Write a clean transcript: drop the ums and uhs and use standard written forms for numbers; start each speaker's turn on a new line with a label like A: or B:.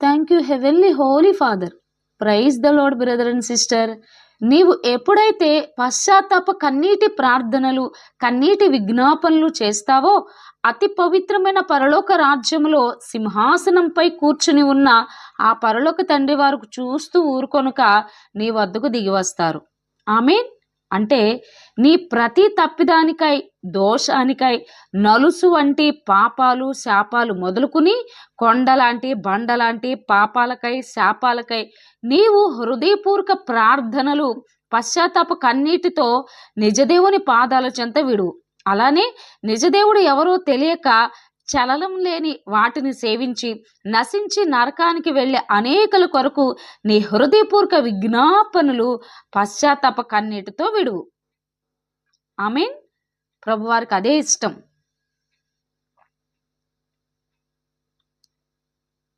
A: Thank you heavenly holy father. Praise the lord brother and sister. నీవు ఎప్పుడైతే పశ్చాత్తాప కన్నీటి ప్రార్థనలు, కన్నీటి విజ్ఞాపనలు చేస్తావో, అతి పవిత్రమైన పరలోక రాజ్యములో సింహాసనంపై కూర్చుని ఉన్న ఆ పరలోక తండ్రి వారు చూస్తూ ఊరుకొనుక నీ వద్దకు దిగి వస్తారు. ఆమేన్. అంటే నీ ప్రతి తప్పిదానికై, దోషానికై, నలుసు వంటి పాపాలు, శాపాలు మొదలుకుని కొండలాంటి, బండలాంటి పాపాలకై, శాపాలకై నీవు హృదయపూర్వక ప్రార్థనలు, పశ్చాత్తాప కన్నీటితో నిజదేవుని పాదాల చెంత విడువు. అలానే నిజదేవుడు ఎవరో తెలియక చలనం లేని వాటిని సేవించి నశించి నరకానికి వెళ్ళే అనేకుల కొరకు నీ హృదయపూర్వక విజ్ఞాపనలు పశ్చాత్తాప కన్నీటితో విడువు. ఆమేన్. ప్రభువారికి అదే ఇష్టం.